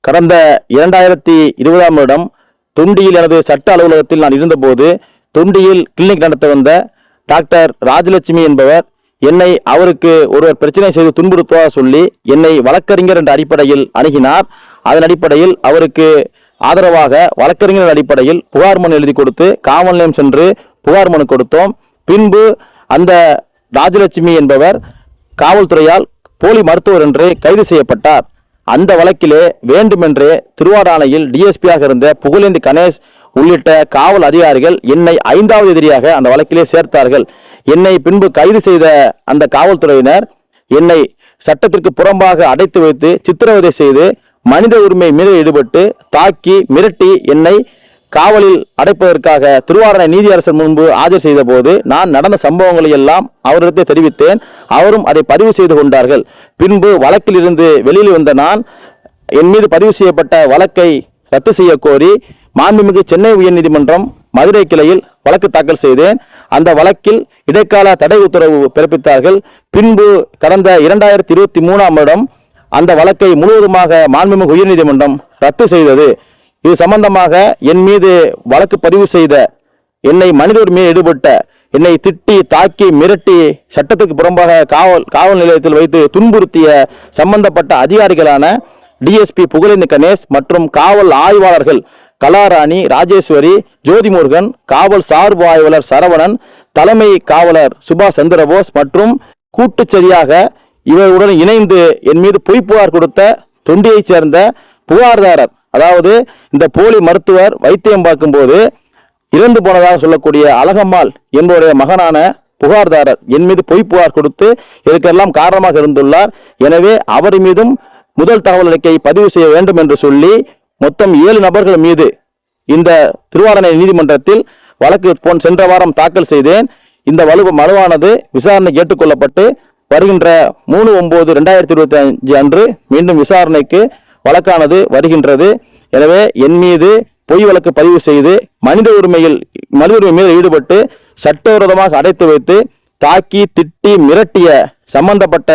கடந்த 2020ஆம் வருடம் தொண்டியில் எனது சட்ட அலுவலகத்தில் நான் இருந்தபோது தொண்டியில் கிளினிக் நடத்த வந்த டாக்டர் ராஜலட்சுமி என்பவர் என்னை அவருக்கு ஒருவர் பிரச்சனை செய்து துன்புறுத்துவதாக சொல்லி என்னை வழக்கறிஞர் என்ற அடிப்படையில் அணுகினார். அதன் அடிப்படையில் அவருக்கு ஆதரவாக வழக்கறிஞர் அடிப்படையில் புகார் மனு எழுதி கொடுத்து காவல் நிலையம் சென்று புகார் மனு கொடுத்தோம். பின்பு அந்த ராஜலட்சுமி என்பவர் காவல்துறையால் போலி மருத்துவர் என்று கைது செய்யப்பட்டார். அந்த வழக்கிலே வேண்டுமென்றே திருவாடானையில் டிஎஸ்பியாக இருந்த புகழேந்தி கணேஷ் உள்ளிட்ட காவல் அதிகாரிகள் என்னை 5வது எதிரியாக அந்த வழக்கிலே சேர்த்தார்கள். என்னை பின்பு கைது செய்த அந்த காவல்துறையினர் என்னை சட்டத்திற்கு புறம்பாக அடைத்து வைத்து சித்திரவதை செய்து மனித உரிமை மீறலில் ஈடுபட்டு தாக்கி மிரட்டி என்னை காவலில் அடைப்பதற்காக திருவாரணை நீதியரசர் முன்பு ஆஜர் செய்த போது நான் நடந்த சம்பவங்களை எல்லாம் அவரிடத்தை தெரிவித்தேன். அவரும் அதை பதிவு செய்து கொண்டார்கள். பின்பு வழக்கில் இருந்து வெளியில் வந்த நான் என் மீது பதிவு செய்யப்பட்ட வழக்கை ரத்து செய்ய கோரி மாண்புமிகு சென்னை உயர்நீதிமன்றம் மதுரை கிளையில் வழக்கு தாக்கல் செய்தேன். அந்த வழக்கில் இடைக்கால தடை உத்தரவு பிறப்பித்தார்கள். பின்பு கடந்த 2023ஆம் வருடம் அந்த வழக்கை முழுவதுமாக மாண்புமிகு உயர்நீதிமன்றம் ரத்து செய்தது. இது சம்பந்தமாக என் மீது வழக்கு பதிவு செய்த என்னை மனித உரிமையை ஈடுபட்ட என்னை திட்டி தாக்கி மிரட்டி சட்டத்துக்கு புறம்பாக காவல் நிலையத்தில் வைத்து துன்புறுத்திய சம்பந்தப்பட்ட அதிகாரிகளான டிஎஸ்பி புகழேந்தி கணேஷ் மற்றும் காவல் ஆய்வாளர்கள் கலாராணி, ராஜேஸ்வரி, ஜோதிமுருகன், காவல் சார்பு ஆய்வாளர் சரவணன், தலைமை காவலர் சுபாஷ் சந்திரபோஸ் மற்றும் கூட்டுச்சதியாக இவருடன் இணைந்து என் மீது பொய் புகார் கொடுத்த தொண்டியைச் சேர்ந்த புகார்தாரர், அதாவது இந்த போலி மருத்துவர் வைத்தியம் பார்க்கும்போது இறந்து போனதாக சொல்லக்கூடிய அழகம்மாள் என்பவருடைய மகனான புகார்தாரர் என் மீது பொய் புகார் கொடுத்து இதற்கெல்லாம் காரணமாக இருந்துள்ளார். எனவே அவர் மீதும் முதல் தகவல் அறிக்கை பதிவு செய்ய வேண்டும் என்று சொல்லி மொத்தம் 7 நபர்கள் மீது இந்த திருவாரணை நீதிமன்றத்தில் வழக்கு சென்ற வாரம் தாக்கல் செய்தேன். இந்த மனுவானது விசாரணை ஏற்றுக்கொள்ளப்பட்டு வருகின்ற 3/9/2025 அன்று மீண்டும் விசாரணைக்கு வழக்கானது வருகின்றது. எனவே என் மீது பொய் வழக்கு பதிவு செய்து மனித உரிமை மீது ஈடுபட்டு சட்டவிரோதமாக அடைத்து வைத்து தாக்கி திட்டி மிரட்டிய சம்பந்தப்பட்ட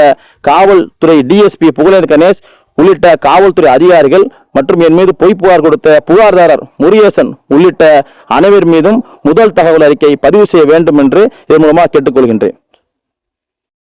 காவல்துறை டிஎஸ்பி புகழேந்தி கணேஷ் உள்ளிட்ட காவல்துறை அதிகாரிகள் மற்றும் என் மீது பொய் புகார் கொடுத்த புகார்தாரர் முருகேசன் உள்ளிட்ட அனைவர் மீதும் முதல் தகவல் அறிக்கை பதிவு செய்ய வேண்டும் என்று இதன் மூலமாக கேட்டுக்கொள்கின்றேன்.